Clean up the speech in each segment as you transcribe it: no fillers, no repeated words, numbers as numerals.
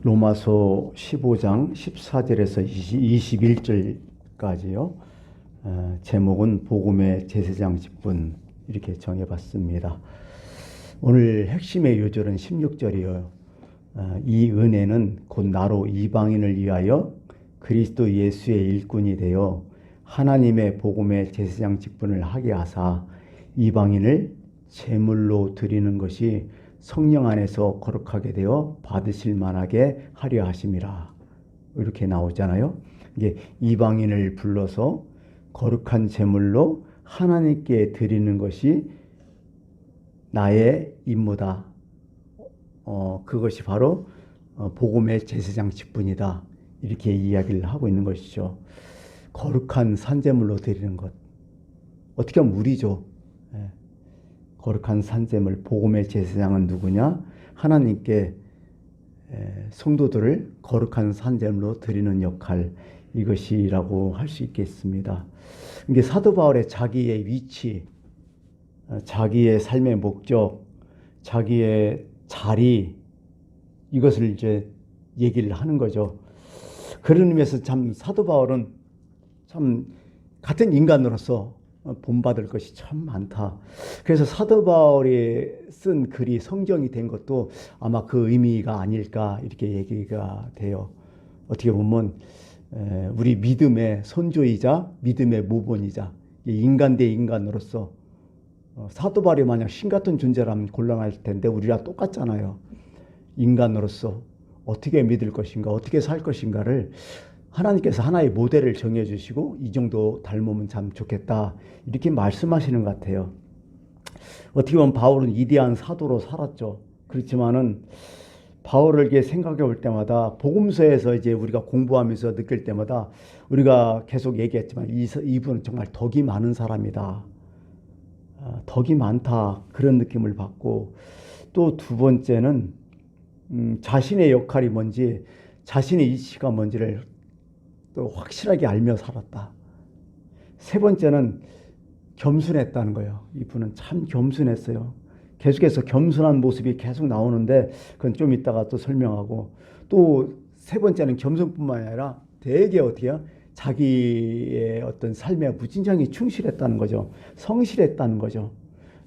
로마서 15장 14절에서 21절까지요. 제목은 복음의 제사장 직분 이렇게 정해봤습니다. 오늘 핵심의 요절은 16절이에요. 이 은혜는 곧 나로 이방인을 위하여 그리스도 예수의 일꾼이 되어 하나님의 복음의 제사장 직분을 하게 하사 이방인을 제물로 드리는 것이 성령 안에서 거룩하게 되어 받으실 만하게 하려 하심이라. 이렇게 나오잖아요. 이게 이방인을 불러서 거룩한 제물로 하나님께 드리는 것이 나의 임무다. 그것이 바로 복음의 제사장 직분이다. 이렇게 이야기를 하고 있는 것이죠. 거룩한 산제물로 드리는 것. 어떻게 하면 우리죠. 거룩한 산제물, 복음의 제사장은 누구냐? 하나님께 성도들을 거룩한 산제물로 드리는 역할, 이것이라고 할 수 있겠습니다. 이게 사도 바울의 자기의 위치, 자기의 삶의 목적, 자기의 자리, 이것을 이제 얘기를 하는 거죠. 그런 의미에서 참 사도 바울은 참 같은 인간으로서 본받을 것이 참 많다. 그래서 사도 바울이 쓴 글이 성경이 된 것도 아마 그 의미가 아닐까 이렇게 얘기가 돼요. 어떻게 보면 우리 믿음의 선조이자 믿음의 모본이자 인간 대 인간으로서 사도 바울이 만약 신 같은 존재라면 곤란할 텐데 우리랑 똑같잖아요. 인간으로서 어떻게 믿을 것인가, 어떻게 살 것인가를 하나님께서 하나의 모델을 정해주시고 이 정도 닮으면 참 좋겠다 이렇게 말씀하시는 것 같아요. 어떻게 보면 바울은 위대한 사도로 살았죠. 그렇지만은 바울을 이렇게 생각해 볼 때마다 복음서에서 이제 우리가 공부하면서 느낄 때마다 우리가 계속 얘기했지만 이분은 정말 덕이 많은 사람이다. 덕이 많다 그런 느낌을 받고, 또 두 번째는 자신의 역할이 뭔지, 자신의 이치가 뭔지를 또 확실하게 알며 살았다. 세 번째는 겸손했다는 거예요. 이분은 참 겸손했어요. 계속해서 겸손한 모습이 계속 나오는데 그건 좀 이따가 또 설명하고, 또 세 번째는 겸손뿐만 아니라 되게 어떻게요? 자기의 어떤 삶에 무진장히 충실했다는 거죠. 성실했다는 거죠.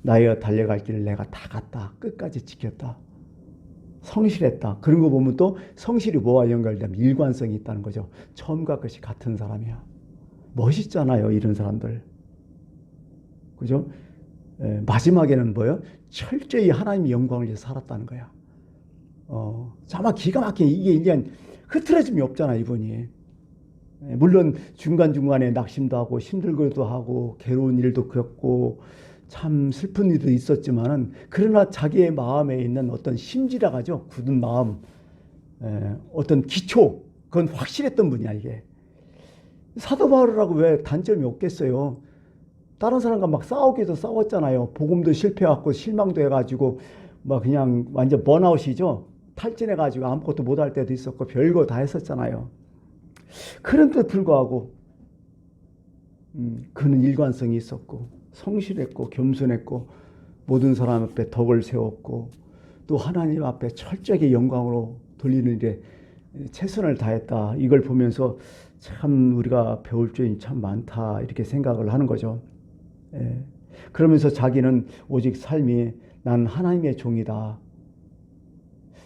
나의 달려갈 길을 내가 다 갔다. 끝까지 지켰다. 성실했다. 그런 거 보면 또 성실이 뭐와 연결되면 일관성이 있다는 거죠. 처음과 끝이 같은 사람이야. 멋있잖아요, 이런 사람들. 그죠? 마지막에는 뭐예요? 철저히 하나님의 영광을 위해 살았다는 거야. 아마 기가 막히게 이게 흐트러짐이 없잖아, 이분이. 물론 중간중간에 낙심도 하고 힘들기도 하고 괴로운 일도 겪고 참 슬픈 일도 있었지만은, 그러나 자기의 마음에 있는 어떤 심지라 하죠. 굳은 마음, 어떤 기초, 그건 확실했던 분이야, 이게. 사도 바울이라고 왜 단점이 없겠어요? 다른 사람과 막 싸우기도 싸웠잖아요. 복음도 실패해갖고 실망도 해가지고 막 그냥 완전 번아웃이죠. 탈진해가지고 아무것도 못할 때도 있었고 별거 다 했었잖아요. 그런데도 불구하고 그는 일관성이 있었고 성실했고 겸손했고 모든 사람 앞에 덕을 세웠고 또 하나님 앞에 철저하게 영광으로 돌리는 일에 최선을 다했다. 이걸 보면서 참 우리가 배울 점이 참 많다 이렇게 생각을 하는 거죠. 그러면서 자기는 오직 삶이 난 하나님의 종이다.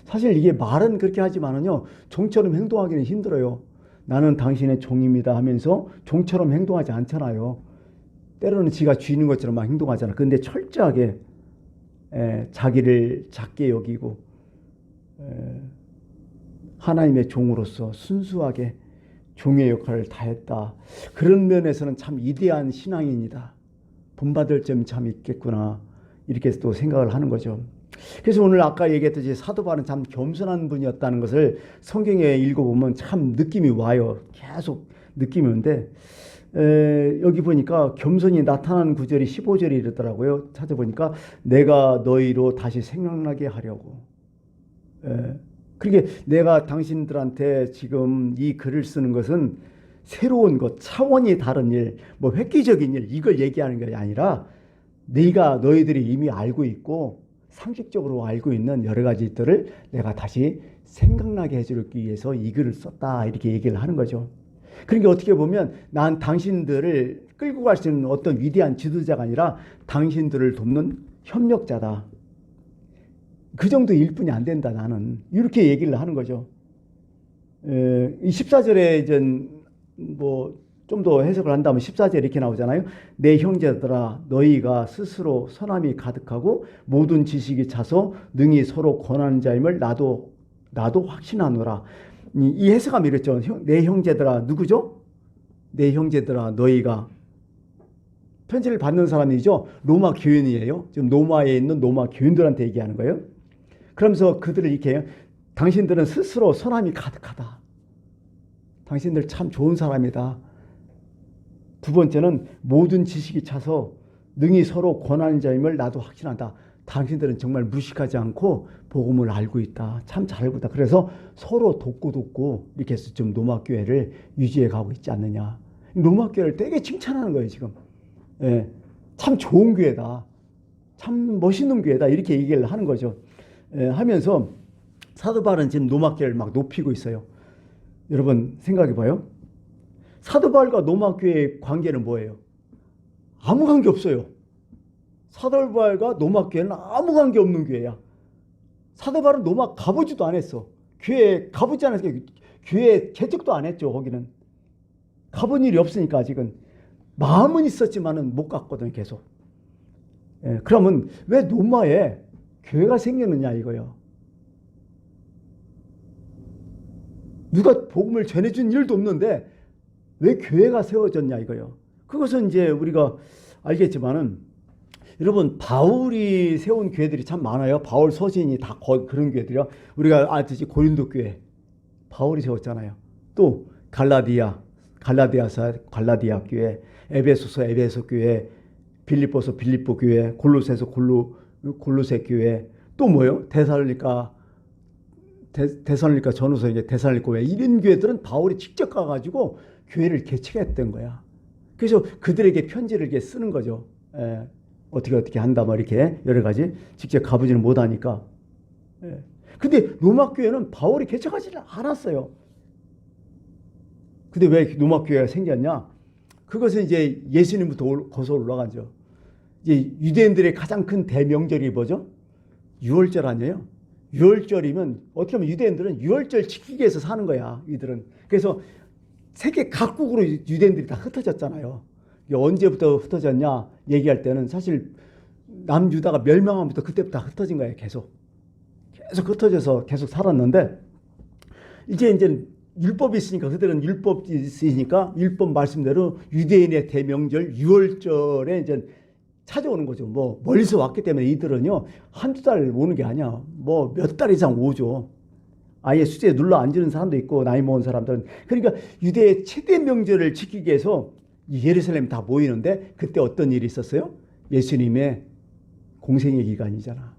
사실 이게 말은 그렇게 하지만은요, 종처럼 행동하기는 힘들어요. 나는 당신의 종입니다 하면서 종처럼 행동하지 않잖아요. 때로는 지가 쥐는 것처럼 막 행동하잖아. 그런데 철저하게 자기를 작게 여기고 하나님의 종으로서 순수하게 종의 역할을 다했다. 그런 면에서는 참 위대한 신앙인이다. 본받을 점이 참 있겠구나 이렇게 또 생각을 하는 거죠. 그래서 오늘 아까 얘기했듯이 사도 바울은 참 겸손한 분이었다는 것을 성경에 읽어보면 참 느낌이 와요. 계속 느낌이 오는데 여기 보니까 겸손이 나타나는 구절이 15절이 이르더라고요. 찾아보니까 내가 너희로 다시 생각나게 하려고. 그러니까 내가 당신들한테 지금 이 글을 쓰는 것은 새로운 것, 차원이 다른 일, 뭐 획기적인 일, 이걸 얘기하는 것이 아니라 너희들이 이미 알고 있고 상식적으로 알고 있는 여러 가지들을 내가 다시 생각나게 해주기 위해서 이 글을 썼다 이렇게 얘기를 하는 거죠. 그러니까 어떻게 보면 난 당신들을 끌고 갈 수 있는 어떤 위대한 지도자가 아니라 당신들을 돕는 협력자다. 그 정도 일뿐이 안 된다 나는. 이렇게 얘기를 하는 거죠. 이 14절에 좀 더 해석을 한다면 14절에 이렇게 나오잖아요. 내 형제들아 너희가 스스로 선함이 가득하고 모든 지식이 차서 능히 서로 권하는 자임을 나도 확신하노라. 이 해석하면 이랬죠. 내 형제들아 누구죠? 내 형제들아 너희가 편지를 받는 사람이죠. 로마 교인이에요. 지금 로마에 있는 로마 교인들한테 얘기하는 거예요. 그러면서 그들을 이렇게 당신들은 스스로 선함이 가득하다. 당신들 참 좋은 사람이다. 두 번째는 모든 지식이 차서 능히 서로 권하는 자임을 나도 확신한다. 당신들은 정말 무식하지 않고 복음을 알고 있다. 참 잘 알고 있다. 그래서 서로 돕고 이렇게 해서 좀 로마교회를 유지해 가고 있지 않느냐. 로마교회를 되게 칭찬하는 거예요 지금. 예, 참 좋은 교회다. 참 멋있는 교회다. 이렇게 얘기를 하는 거죠. 하면서 사도 바울은 지금 로마교회를 막 높이고 있어요. 여러분 생각해 봐요. 사도 바울과 로마교회의 관계는 뭐예요? 아무 관계 없어요. 사도 바울과 로마교회는 아무 관계 없는 교회야. 사도 바울은 로마 가보지도 않았어. 교회에 가보지 않았어. 교회 개척도 안 했죠. 거기는 가본 일이 없으니까 아직은. 마음은 있었지만은 못 갔거든 계속. 그러면 왜 로마에 교회가 생겼느냐 이거예요. 누가 복음을 전해준 일도 없는데 왜 교회가 세워졌냐 이거예요. 그것은 이제 우리가 알겠지만은 여러분 바울이 세운 교회들이 참 많아요. 바울 서신이 다 그런 교회들이요. 우리가 알듯이 고린도 교회 바울이 세웠잖아요. 또 갈라디아서 갈라디아 교회, 에베소서 에베소 교회, 빌립보서 빌립보 교회, 골로새서 골로새 교회, 또 뭐요? 데살로니가 전후서 이제 데살로니가 교회, 이런 교회들은 바울이 직접 가가지고 교회를 개척했던 거야. 그래서 그들에게 편지를 이렇게 쓰는 거죠. 어떻게 한다 뭐 이렇게 여러 가지 직접 가보지는 못하니까. 근데 로마 교회는 바울이 개척하지는 않았어요. 근데 왜 로마 교회가 생겼냐? 그것은 이제 예수님부터 거슬러 올라가죠. 이제 유대인들의 가장 큰 대명절이 뭐죠? 유월절 아니에요? 유월절이면 어떻게 보면 유대인들은 유월절 지키기 위해서 사는 거야. 이들은. 그래서 세계 각국으로 유대인들이 다 흩어졌잖아요. 언제부터 흩어졌냐 얘기할 때는 사실 남유다가 멸망하면부터 그때부터 흩어진 거예요. 계속 흩어져서 계속 살았는데 이제 율법이 있으니까 그들은 율법이 있으니까 율법 말씀대로 유대인의 대명절 유월절에 이제 찾아오는 거죠. 뭐 멀리서 왔기 때문에 이들은요 한두 달 오는 게 아니야. 뭐 몇 달 이상 오죠. 아예 수제에 눌러 앉는 사람도 있고 나이 먹은 사람들은. 그러니까 유대의 최대 명절을 지키기 위해서 예루살렘 다 모이는데 그때 어떤 일이 있었어요? 예수님의 공생의 기간이잖아.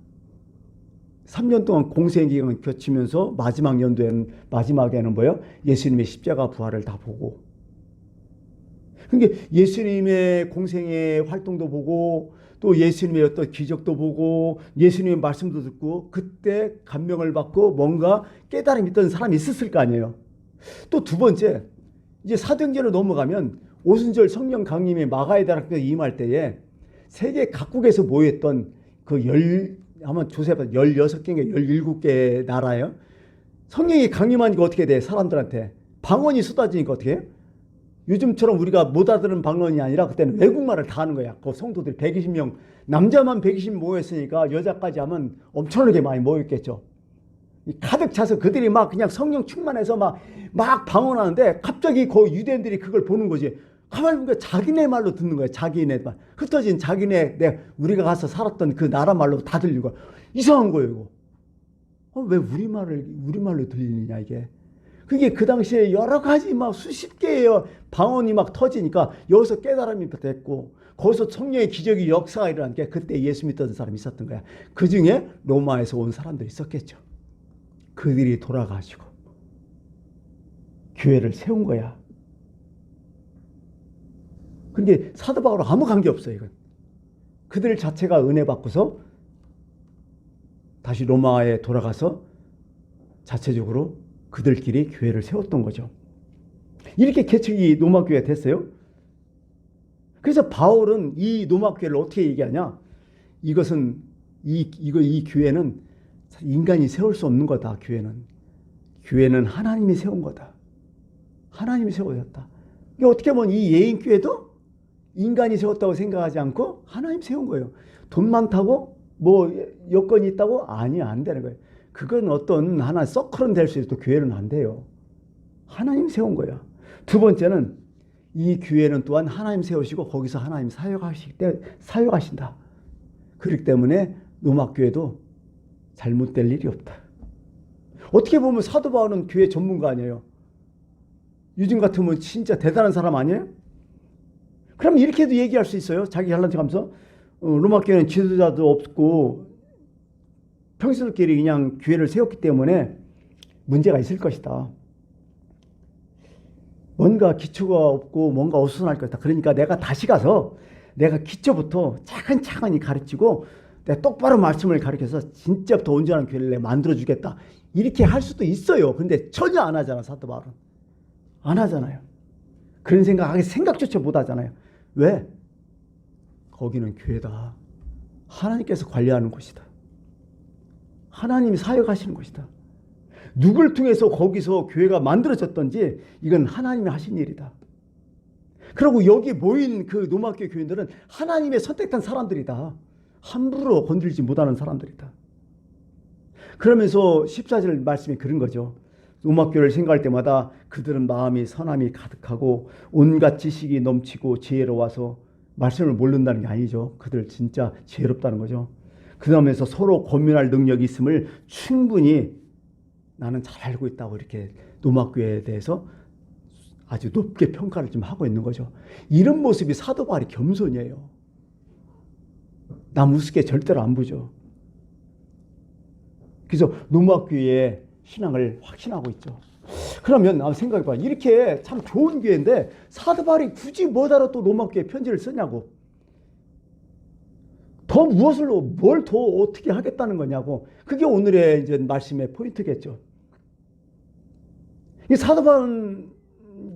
3년 동안 공생의 기간을 거치면서 마지막에는 뭐예요? 예수님의 십자가 부활을 다 보고. 그러니까 예수님의 공생의 활동도 보고 또 예수님의 어떤 기적도 보고 예수님의 말씀도 듣고 그때 감명을 받고 뭔가 깨달음이 있던 사람이 있었을 거 아니에요. 또 두 번째, 이제 사도행전으로 넘어가면 오순절 성령 강림의 마가의 다락방에 임할 때에 세계 각국에서 모였던 한번 조사해봐. 16개인가 17개 나라예요. 성령이 강림하니까 어떻게 돼? 사람들한테 방언이 쏟아지니까 어떻게 해요? 요즘처럼 우리가 못 알아듣는 방언이 아니라 그때는 외국말을 다 하는 거야. 그 성도들이 120명, 남자만 120명 모였으니까 여자까지 하면 엄청나게 많이 모였겠죠. 가득 차서 그들이 막 그냥 성령 충만해서 막 방언하는데 갑자기 그 유대인들이 그걸 보는 거지. 가만히 보니까 자기네 말로 듣는 거야. 자기네 말. 흩어진 우리가 가서 살았던 그 나라 말로 다 들리고. 이상한 거예요, 이거. 왜 우리말로 들리느냐, 이게. 그게 그 당시에 여러 가지 수십 개의 방언이 터지니까 여기서 깨달음이 됐고 거기서 성령의 기적이 역사가 일어난 게 그때 예수 믿던 사람이 있었던 거야. 그 중에 로마에서 온 사람도 있었겠죠. 그들이 돌아가시고 교회를 세운 거야. 근데 사도 바울은 아무 관계 없어요. 이건. 그들 자체가 은혜 받고서 다시 로마에 돌아가서 자체적으로 그들끼리 교회를 세웠던 거죠. 이렇게 개척이 로마 교회가 됐어요. 그래서 바울은 이 로마 교회를 어떻게 얘기하냐? 이것은 이 교회는 인간이 세울 수 없는 거다. 교회는 하나님이 세운 거다. 하나님이 세워졌다. 어떻게 보면 이 예인 교회도 인간이 세웠다고 생각하지 않고 하나님 세운 거예요. 돈 많다고 뭐 여건이 있다고 아니야, 안 되는 거예요. 그건 어떤 하나 서클은 될 수 있어도 교회는 안 돼요. 하나님 세운 거야. 두 번째는 이 교회는 또한 하나님 세우시고 거기서 하나님 사역하신다. 그렇기 때문에 로마 교회도 잘못될 일이 없다. 어떻게 보면 사도 바울은 교회 전문가 아니에요. 요즘 같으면 진짜 대단한 사람 아니에요? 그럼 이렇게도 얘기할 수 있어요. 자기 잘난 척하면서 로마 교회는 지도자도 없고 평신도끼리 그냥 교회를 세웠기 때문에 문제가 있을 것이다. 뭔가 기초가 없고 뭔가 어수선할 것이다. 그러니까 내가 다시 가서 내가 기초부터 차근차근히 가르치고 내가 똑바로 말씀을 가르쳐서 진짜부터 온전한 교회를 내가 만들어주겠다. 이렇게 할 수도 있어요. 근데 전혀 안 하잖아. 사도 바울은. 안 하잖아요. 그런 생각조차 못 하잖아요. 왜? 거기는 교회다. 하나님께서 관리하는 곳이다. 하나님이 사역하시는 곳이다. 누굴 통해서 거기서 교회가 만들어졌던지 이건 하나님이 하신 일이다. 그리고 여기 모인 그 로마교회 교인들은 하나님의 선택한 사람들이다. 함부로 건들지 못하는 사람들이다. 그러면서 14절 말씀이 그런 거죠. 로마교회를 생각할 때마다 그들은 마음이 선함이 가득하고 온갖 지식이 넘치고 지혜로워서 말씀을 모른다는 게 아니죠. 그들 진짜 지혜롭다는 거죠. 그러면서 서로 고민할 능력이 있음을 충분히 나는 잘 알고 있다고 이렇게 로마교회에 대해서 아주 높게 평가를 좀 하고 있는 거죠. 이런 모습이 사도 바울의 겸손이에요. 남 우습게 절대로 안 보죠. 그래서 로마교회의 신앙을 확신하고 있죠. 그러면 생각해봐. 이렇게 참 좋은 교회인데 사도 바울이 굳이 뭐하러 또 로마교회 편지를 쓰냐고. 더 뭘 더 어떻게 하겠다는 거냐고. 그게 오늘의 이제 말씀의 포인트겠죠. 이 사도 바울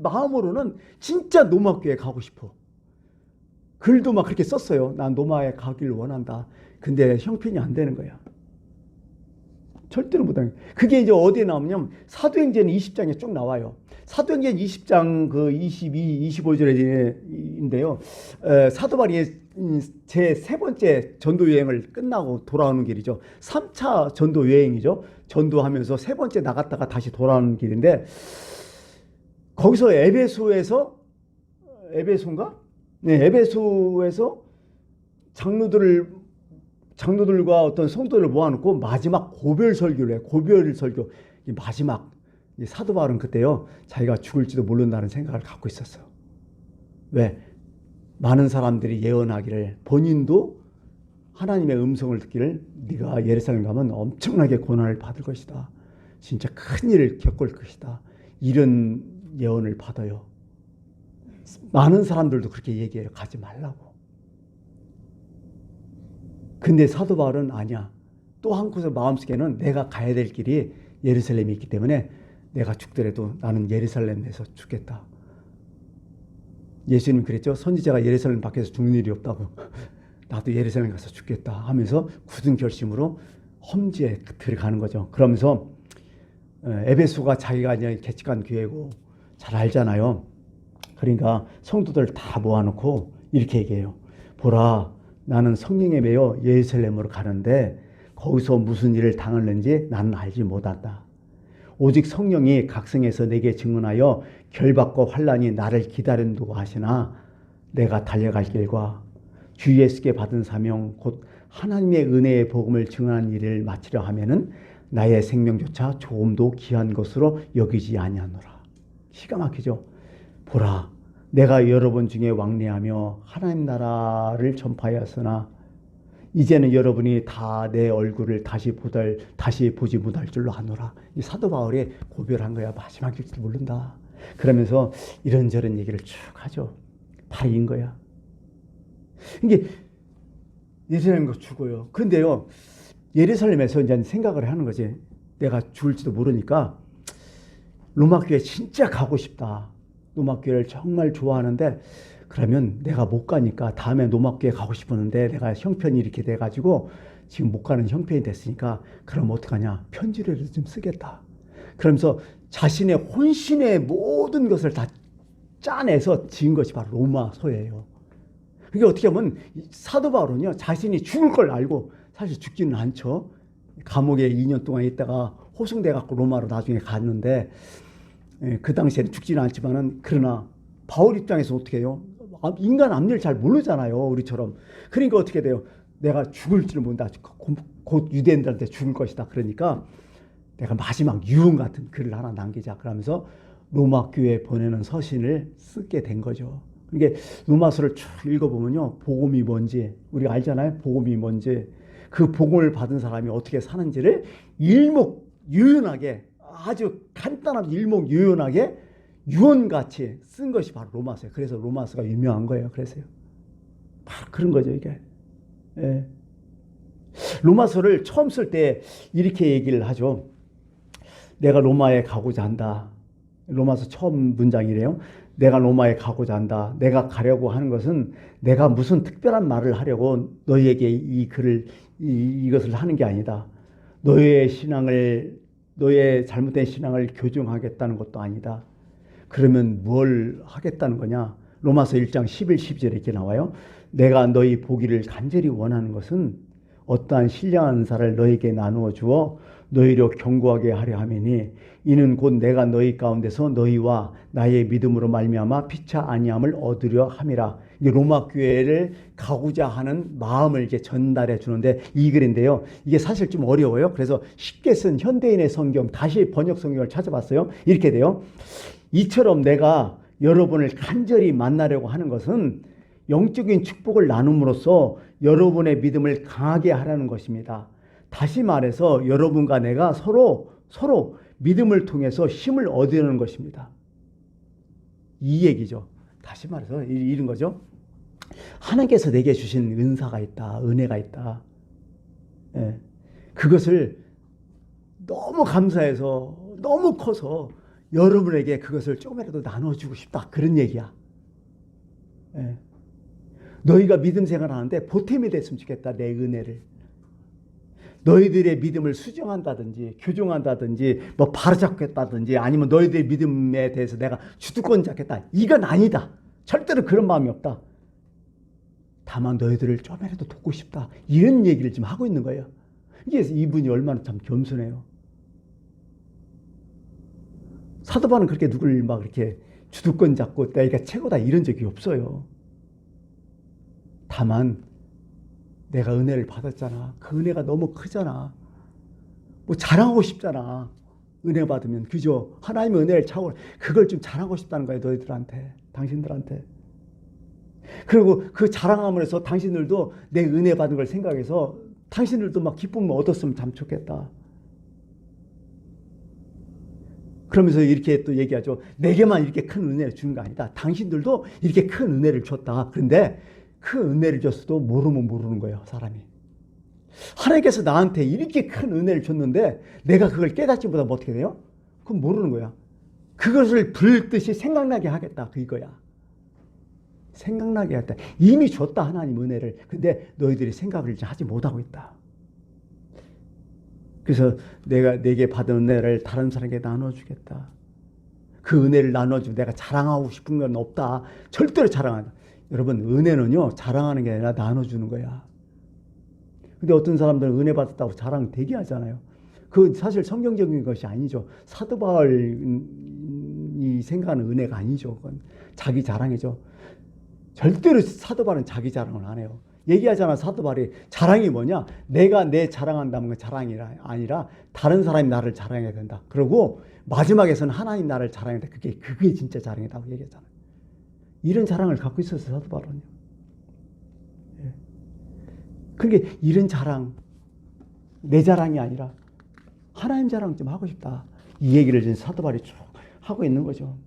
마음으로는 진짜 로마교회 가고 싶어. 글도 막 그렇게 썼어요. 난 로마에 가길 원한다. 근데 형편이 안 되는 거야. 절대로 못하는 거야. 그게 이제 어디에 나오냐면 사도행전 20장에 쭉 나와요. 사도행전 20장 그 22, 25절인데요. 사도 바울이 제 세 번째 전도 여행을 끝나고 돌아오는 길이죠. 3차 전도 여행이죠. 전도하면서 세 번째 나갔다가 다시 돌아오는 길인데 거기서 에베소인가? 네, 에베소에서 장로들과 어떤 성도들을 모아놓고 마지막 고별 설교를 해요. 고별 설교. 마지막 사도 바울은 그때요. 자기가 죽을지도 모른다는 생각을 갖고 있었어요. 왜? 많은 사람들이 예언하기를 본인도 하나님의 음성을 듣기를 네가 예루살렘 가면 엄청나게 고난을 받을 것이다. 진짜 큰 일을 겪을 것이다. 이런 예언을 받아요. 많은 사람들도 그렇게 얘기해요. 가지 말라고. 근데 사도 바울은 아니야. 또 한곳에 마음속에는 내가 가야 될 길이 예루살렘이 있기 때문에 내가 죽더라도 나는 예루살렘에서 죽겠다. 예수님 그랬죠. 선지자가 예루살렘 밖에서 죽는 일이 없다고. 나도 예루살렘 가서 죽겠다 하면서 굳은 결심으로 험지에 들어가는 거죠. 그러면서 에베소가 자기가 이제 개척한 교회고 잘 알잖아요. 그러니까 성도들 다 모아놓고 이렇게 얘기해요. 보라, 나는 성령에 매여 예루살렘으로 가는데 거기서 무슨 일을 당하는지 나는 알지 못한다. 오직 성령이 각성해서 내게 증언하여 결박과 환난이 나를 기다린다고 하시나 내가 달려갈 길과 주 예수께 받은 사명 곧 하나님의 은혜의 복음을 증언하는 일을 마치려 하면은 나의 생명조차 조금도 귀한 것으로 여기지 아니하노라. 기가 막히죠. 보라, 내가 여러분 중에 왕래하며 하나님 나라를 전파하였으나 이제는 여러분이 다 내 얼굴을 다시 보지 못할 줄로 아노라. 이 사도 바울이 고별한 거야. 마지막일지도 모른다. 그러면서 이런저런 얘기를 쭉 하죠. 바로 인 거야. 이게 예루살렘 거 죽어요. 그런데요, 예루살렘에서 이제 생각을 하는 거지. 내가 죽을지도 모르니까 로마 교회 진짜 가고 싶다. 로마 교회를 정말 좋아하는데 그러면 내가 못 가니까 다음에 로마 교회 가고 싶었는데 내가 형편이 이렇게 돼가지고 지금 못 가는 형편이 됐으니까 그럼 어떡하냐? 편지를 좀 쓰겠다. 그러면서 자신의 혼신의 모든 것을 다 짜내서 지은 것이 바로 로마서예요. 그게 어떻게 보면 사도 바울은요, 자신이 죽을 걸 알고 사실 죽지는 않죠. 감옥에 2년 동안 있다가 호송돼 갖고 로마로 나중에 갔는데 그 당시에는 죽지는 않지만은 그러나 바울 입장에서 어떻게 해요? 인간 앞일 잘 모르잖아요, 우리처럼. 그러니까 어떻게 돼요? 내가 죽을지는 모른다. 곧 유대인들한테 죽을 것이다. 그러니까 내가 마지막 유언 같은 글을 하나 남기자. 그러면서 로마 교회에 보내는 서신을 쓰게 된 거죠. 이게 로마서를 쭉 읽어보면요, 복음이 뭔지 우리가 알잖아요. 복음이 뭔지, 그 복음을 받은 사람이 어떻게 사는지를 일목요연하게, 아주 간단하고 일목요연하게 유언같이 쓴 것이 바로 로마서예요. 그래서 로마서가 유명한 거예요. 그래서요. 바로 그런 거죠, 이게. 예. 로마서를 처음 쓸 때 이렇게 얘기를 하죠. 내가 로마에 가고자 한다. 로마서 처음 문장이래요. 내가 로마에 가고자 한다. 내가 가려고 하는 것은 내가 무슨 특별한 말을 하려고 너희에게 이 글을 이것을 하는 게 아니다. 너희의 잘못된 신앙을 교정하겠다는 것도 아니다. 그러면 뭘 하겠다는 거냐? 로마서 1장 11, 12절에 이렇게 나와요. 내가 너희 보기를 간절히 원하는 것은 어떠한 신령한 은사를 너희에게 나누어 주어 너희로 견고하게 하려 함이니 이는 곧 내가 너희 가운데서 너희와 나의 믿음으로 말미암아 피차 아니함을 얻으려 함이라. 이게 로마 교회를 가고자 하는 마음을 이제 전달해 주는데 이 글인데요. 이게 사실 좀 어려워요. 그래서 쉽게 쓴 현대인의 성경, 다시 번역 성경을 찾아봤어요. 이렇게 돼요. 이처럼 내가 여러분을 간절히 만나려고 하는 것은 영적인 축복을 나눔으로써 여러분의 믿음을 강하게 하라는 것입니다. 다시 말해서 여러분과 내가 서로 믿음을 통해서 힘을 얻으려는 것입니다. 이 얘기죠. 다시 말해서 이런 거죠. 하나님께서 내게 주신 은사가 있다. 은혜가 있다. 예. 그것을 너무 감사해서 너무 커서 여러분에게 그것을 조금이라도 나눠주고 싶다. 그런 얘기야. 예. 너희가 믿음 생활하는데 보탬이 됐으면 좋겠다. 내 은혜를. 너희들의 믿음을 수정한다든지 교정한다든지 뭐 바로잡겠다든지 아니면 너희들의 믿음에 대해서 내가 주도권 잡겠다. 이건 아니다. 절대로 그런 마음이 없다. 다만 너희들을 좀이라도 돕고 싶다. 이런 얘기를 지금 하고 있는 거예요. 이게 이분이 얼마나 참 겸손해요. 사도 바울은 그렇게 누굴 막 이렇게 주도권 잡고 내가 최고다 이런 적이 없어요. 다만 내가 은혜를 받았잖아. 그 은혜가 너무 크잖아. 뭐 자랑하고 싶잖아. 은혜 받으면. 그죠? 하나님의 은혜를 차고 그걸 좀 자랑하고 싶다는 거예요. 너희들한테. 당신들한테. 그리고 그 자랑함을 해서 당신들도 내 은혜 받은 걸 생각해서 당신들도 막 기쁨을 얻었으면 참 좋겠다. 그러면서 이렇게 또 얘기하죠. 내게만 이렇게 큰 은혜를 주는 거 아니다. 당신들도 이렇게 큰 은혜를 줬다. 그런데 그 은혜를 줬어도 모르면 모르는 거예요, 사람이. 하나님께서 나한테 이렇게 큰 은혜를 줬는데 내가 그걸 깨닫지 못하면 어떻게 돼요? 그건 모르는 거야. 그것을 불듯이 생각나게 하겠다. 그거야. 생각나게 하겠다. 이미 줬다, 하나님 은혜를. 근데 너희들이 생각을 하지 못하고 있다. 그래서 내가 내게 받은 은혜를 다른 사람에게 나눠주겠다. 그 은혜를 나눠주고 내가 자랑하고 싶은 건 없다. 절대로 자랑한다. 여러분, 은혜는요, 자랑하는 게 아니라 나눠주는 거야. 근데 어떤 사람들은 은혜 받았다고 자랑 되게 하잖아요. 그 사실 성경적인 것이 아니죠. 사도 바울이 생각하는 은혜가 아니죠. 그건 자기 자랑이죠. 절대로 사도 바울은 자기 자랑을 안 해요. 얘기하잖아, 사도 바울이. 자랑이 뭐냐? 내가 내 자랑한다는 건 자랑이 아니라 다른 사람이 나를 자랑해야 된다. 그리고 마지막에서는 하나님 나를 자랑해야 된다. 그게 진짜 자랑이라고 얘기했잖아요. 이런 자랑을 갖고 있었어요, 사도 바울은요. 예. 그러니까 이런 자랑, 내 자랑이 아니라 하나님 자랑 좀 하고 싶다. 이 얘기를 지금 사도 바울이 쭉 하고 있는 거죠.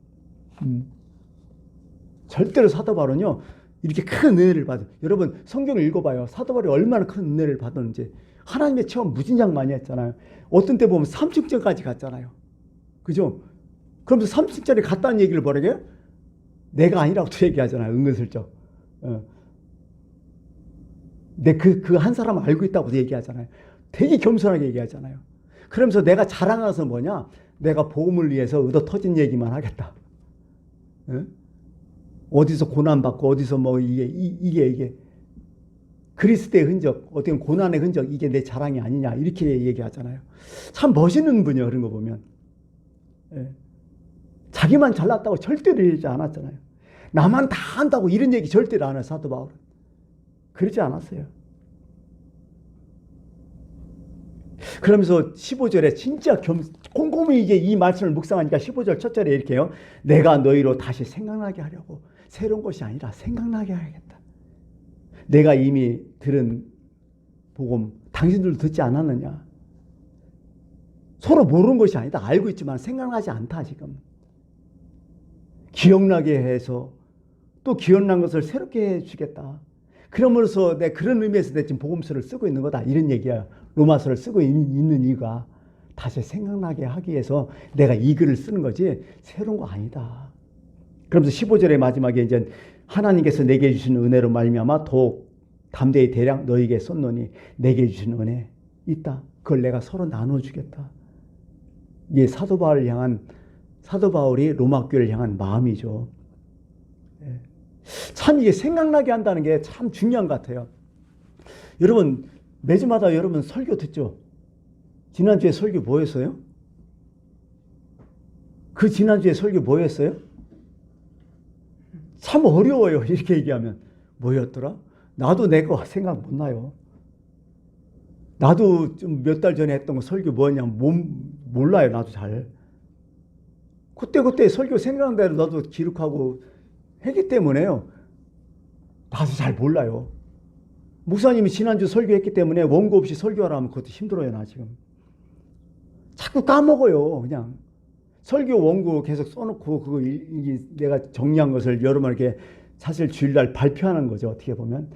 절대로 사도 바울은요, 이렇게 큰 은혜를 받은, 여러분 성경을 읽어봐요. 사도 바울이 얼마나 큰 은혜를 받았는지. 하나님의 체험 무진장 많이 했잖아요. 어떤 때 보면 3층까지 갔잖아요. 그죠? 그러면서 3층짜리 갔다는 얘기를 뭐라고요? 내가 아니라고도 얘기하잖아요. 은근슬쩍. 내 그 한 사람을 알고 있다고 얘기하잖아요. 되게 겸손하게 얘기하잖아요. 그러면서 내가 자랑하는 것은 뭐냐? 내가 복음을 위해서 의도 터진 얘기만 하겠다. 어디서 고난받고 어디서 뭐 이게 그리스도의 흔적, 어떤 고난의 흔적, 이게 내 자랑이 아니냐 이렇게 얘기하잖아요. 참 멋있는 분이에요. 그런 거 보면. 자기만 잘났다고 절대로 이러지 않았잖아요. 나만 다 한다고 이런 얘기 절대로 안 해요. 사도 바울은. 그러지 않았어요. 그러면서 15절에 진짜 곰곰이 이제 이 말씀을 묵상하니까 15절 첫 절에 이렇게 해요. 내가 너희로 다시 생각나게 하려고 새로운 것이 아니라 생각나게 하겠다. 내가 이미 들은 복음 당신들도 듣지 않았느냐. 서로 모르는 것이 아니다. 알고 있지만 생각나지 않다 지금. 기억나게 해서 또 기억난 것을 새롭게 해주겠다. 그러면서 내 그런 의미에서 내 지금 복음서를 쓰고 있는 거다. 이런 얘기야. 로마서를 쓰고 있는 이유가 다시 생각나게 하기 위해서 내가 이 글을 쓰는 거지 새로운 거 아니다. 그러면서 15절의 마지막에 이제 하나님께서 내게 주신 은혜로 말미암아 더욱 담대히 대량 너에게 썼노니 내게 주신 은혜 있다. 그걸 내가 서로 나눠주겠다. 이게 사도 바울이 로마 교회를 향한 마음이죠. 참 이게 생각나게 한다는 게 참 중요한 것 같아요. 여러분 매주마다 여러분 설교 듣죠? 지난주에 설교 뭐였어요? 그 지난주에 설교 뭐였어요? 참 어려워요. 이렇게 얘기하면 뭐였더라? 나도 내 거 생각 못 나요. 나도 좀 몇 달 전에 했던 거 설교 뭐였냐면 몰라요. 나도 잘. 그때 설교 생각난 대로 나도 기록하고 했기 때문에요. 나도 잘 몰라요. 목사님이 지난주 설교했기 때문에 원고 없이 설교하라 하면 그것도 힘들어요. 나 지금. 자꾸 까먹어요. 그냥. 설교 원고 계속 써놓고 그거 내가 정리한 것을 여러분에게 사실 주일날 발표하는 거죠. 어떻게 보면.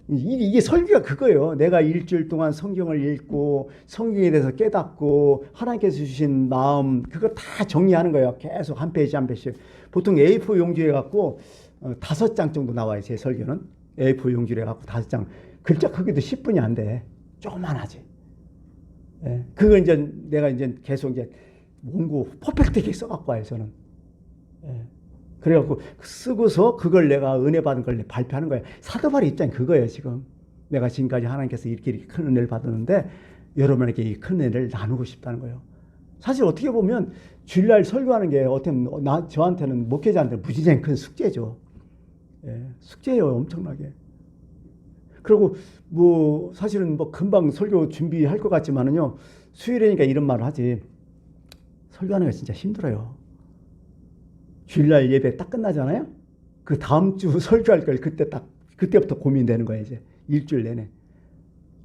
이게 설교가 그거예요. 내가 일주일 동안 성경을 읽고 성경에 대해서 깨닫고 하나님께서 주신 마음 그거 다 정리하는 거예요. 계속 한 페이지 한 페이지. 보통 A4 용지에 갖고 5장 정도 나와요. 제 설교는. A4 용지에 갖고 5장. 글자 크기도 10분이 안 돼. 조그만하지. 예. 그거 이제 내가 이제 계속 이제 원고 퍼펙트하게 써갖고 와요. 저는. 예. 그래갖고 쓰고서 그걸 내가 은혜 받은 걸 발표하는 거예요. 사도 바울의 입장이 그거예요. 지금 내가 지금까지 하나님께서 이렇게 큰 은혜를 받았는데 여러분에게 이 큰 은혜를 나누고 싶다는 거예요. 사실 어떻게 보면 주일날 설교하는 게 어떻게 저한테는 목회자한테는 무지장 큰 숙제죠. 예, 숙제예요. 엄청나게. 그리고 뭐 사실은 뭐 금방 설교 준비할 것 같지만은요. 수요일이니까 이런 말을 하지. 설교하는 게 진짜 힘들어요. 주일날 예배 딱 끝나잖아요. 그 다음 주 설교할 걸 그때부터 고민되는 거예요. 이제 일주일 내내.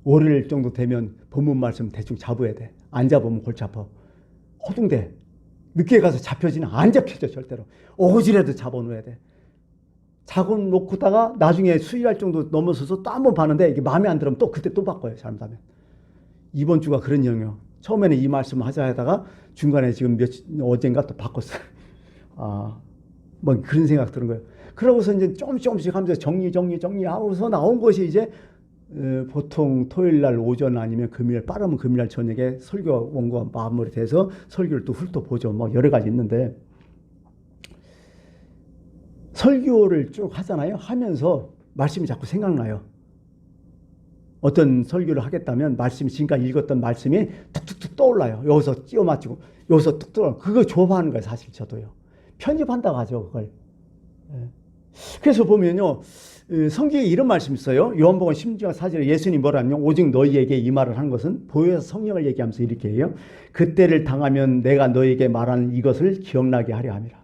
월요일 정도 되면 본문 말씀 대충 잡아야 돼. 안 잡으면 골치 아파. 허둥대. 늦게 가서 잡혀지는 안 잡혀져 절대로. 오지라도 잡아놓아야 돼. 잡아놓고다가 나중에 수일할 정도 넘어서서 또 한 번 봤는데 이게 마음에 안 들으면 또 그때 또 바꿔요. 잘못하면. 이번 주가 그런 영역. 처음에는 이 말씀 하자 하다가 중간에 지금 어젠가 또 바꿨어요. 뭐 그런 생각 드는 거예요. 그러고서 이제 조금씩 하면서 정리하고서 나온 것이 이제 보통 토요일 날 오전 아니면 금요일, 빠르면 금요일 날 저녁에 설교 원고가 마무리돼서 설교를 또 훑어보죠. 뭐 여러 가지 있는데 설교를 쭉 하잖아요. 하면서 말씀이 자꾸 생각나요. 어떤 설교를 하겠다면 말씀이 지금까지 읽었던 말씀이 툭툭툭 떠올라요. 여기서 끼워 맞추고 여기서 툭 떠올라요. 그거 조합하는 거예요. 사실 저도요. 편집한다고 하죠. 그걸. 그래서 보면요. 성경에 이런 말씀이 있어요. 요한복음 16장 4절에 예수님이 뭐라 하냐면 오직 너희에게 이 말을 하는 것은 보혜사 성령을 얘기하면서 이렇게 해요. 그때를 당하면 내가 너희에게 말하는 이것을 기억나게 하려 함이라.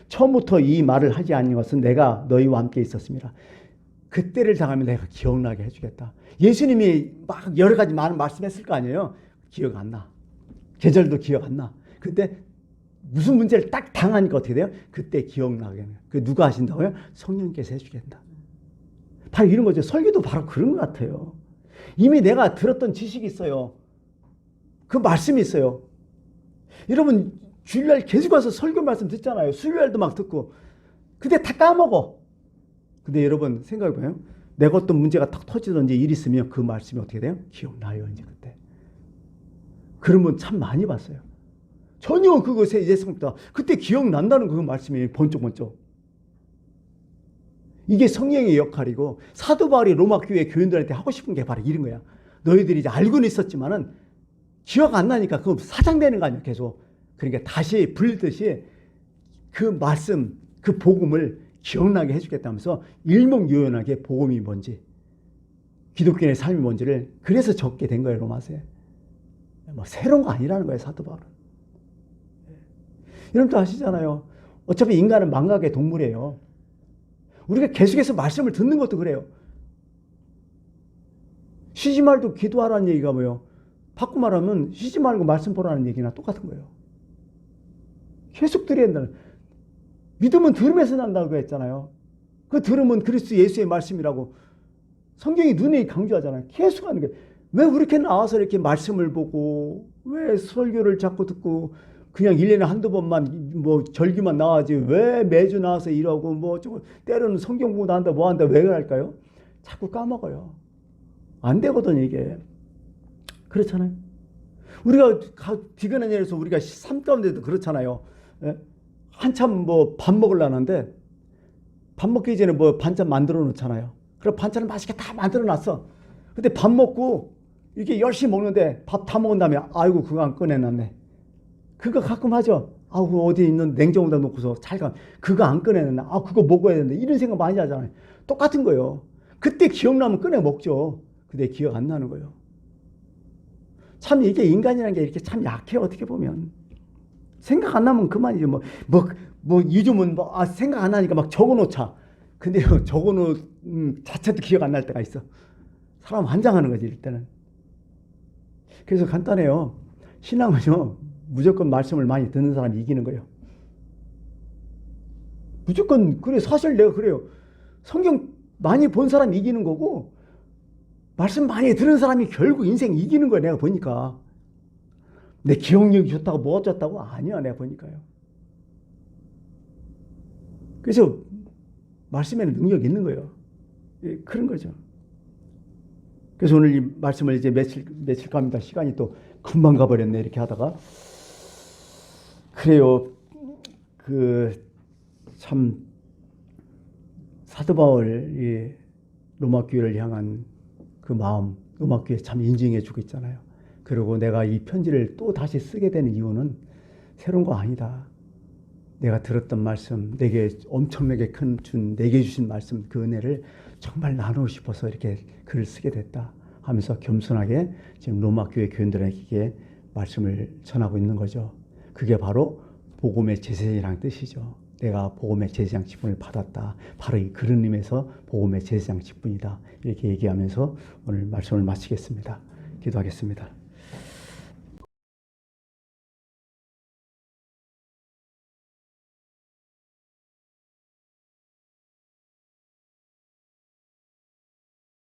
처음부터 이 말을 하지 않는 것은 내가 너희와 함께 있었습니다. 그때를 당하면 내가 기억나게 해주겠다. 예수님이 막 여러 가지 많은 말씀했을 거 아니에요. 기억 안 나. 계절도 기억 안 나. 그때 무슨 문제를 딱 당하니까 어떻게 돼요? 그때 기억나게 해요. 그 누가 하신다고요? 성령께서 해주겠다. 바로 이런 거죠. 설교도 바로 그런 것 같아요. 이미 내가 들었던 지식이 있어요. 그 말씀이 있어요. 여러분 주일날 계속 와서 설교 말씀 듣잖아요. 수요일도 막 듣고. 근데 다 까먹어. 근데 여러분 생각해봐요. 내가 어떤 문제가 탁 터지든지 일 있으면 그 말씀이 어떻게 돼요? 기억나요 이제 그때. 그런 분 참 많이 봤어요. 전혀 그것에 예상보다 그때 기억난다는 그 말씀이 번쩍번쩍. 이게 성령의 역할이고 사도 바울이 로마 교회 교인들한테 하고 싶은 게 바로 이런 거야. 너희들이 이제 알고는 있었지만은 기억 안 나니까 그거 사장되는 거 아니야 계속. 그러니까 다시 불듯이 그 말씀, 그 복음을 기억나게 해주겠다면서 일목요연하게 복음이 뭔지, 기독교인의 삶이 뭔지를 그래서 적게 된 거예요 로마서에. 뭐 새로운 거 아니라는 거예요 사도 바울은. 여러분도 아시잖아요. 어차피 인간은 망각의 동물이에요. 우리가 계속해서 말씀을 듣는 것도 그래요. 쉬지 말고 기도하라는 얘기가 뭐예요? 바꿔 말하면 쉬지 말고 말씀 보라는 얘기나 똑같은 거예요. 계속 들어야 한다는. 믿음은 들음에서 난다고 했잖아요. 그 들음은 그리스도 예수의 말씀이라고 성경이 눈에 강조하잖아요. 계속 하는 게. 왜 그렇게 나와서 이렇게 말씀을 보고 왜 설교를 자꾸 듣고 그냥 1년에 한두 번만 뭐 절기만 나와야지 왜 매주 나와서 일하고 뭐 때로는 성경 공부도 한다 뭐 한다 왜 그럴까요? 자꾸 까먹어요. 안 되거든 이게. 그렇잖아요. 우리가 비근한 예에서 우리가 삶 가운데도 그렇잖아요. 예? 한참 뭐 밥 먹으려는데 밥 먹기 전에 뭐 반찬 만들어 놓잖아요. 그럼 반찬을 맛있게 다 만들어 놨어. 근데 밥 먹고 이렇게 열심히 먹는데 밥 다 먹은 다음에 아이고 그거 안 꺼내놨네. 그거 가끔 하죠. 아우 어디 있는 냉장고에다 놓고서 찰가 그거 안 꺼내놨네. 아 그거 먹어야 되는데 이런 생각 많이 하잖아요. 똑같은 거예요. 그때 기억나면 꺼내 먹죠. 근데 기억 안 나는 거예요. 참 이게 인간이라는 게 이렇게 참 약해요. 어떻게 보면. 생각 안 나면 그만이죠. 요즘은 생각 안 나니까 막 적어놓자. 근데 적어놓은 자체도 기억 안 날 때가 있어. 사람 환장하는 거지 이때는. 그래서 간단해요. 신앙은요 무조건 말씀을 많이 듣는 사람이 이기는 거예요. 무조건 그래. 사실 내가 그래요. 성경 많이 본 사람이 이기는 거고 말씀 많이 들은 사람이 결국 인생 이기는 거예요. 내가 보니까. 내 기억력이 좋다고 뭐 어쩌다고 아니야. 내가 보니까요. 그래서 말씀에는 능력이 있는 거예요. 그런 거죠. 그래서 오늘 이 말씀을 이제 며칠 갑니다. 시간이 또 금방 가버렸네. 이렇게 하다가. 그래요. 참 사도 바울이 로마 교회를 향한 그 마음, 로마 교회 참 인정해 주고 있잖아요. 그리고 내가 이 편지를 또 다시 쓰게 되는 이유는 새로운 거 아니다. 내가 들었던 말씀, 내게 엄청나게 내게 주신 말씀, 그 은혜를 정말 나누고 싶어서 이렇게 글을 쓰게 됐다 하면서 겸손하게 지금 로마 교회 교인들에게 말씀을 전하고 있는 거죠. 그게 바로 복음의 제사장이라는 뜻이죠. 내가 복음의 제사장 직분을 받았다. 바로 이 그런 의미에서 복음의 제사장 직분이다. 이렇게 얘기하면서 오늘 말씀을 마치겠습니다. 기도하겠습니다.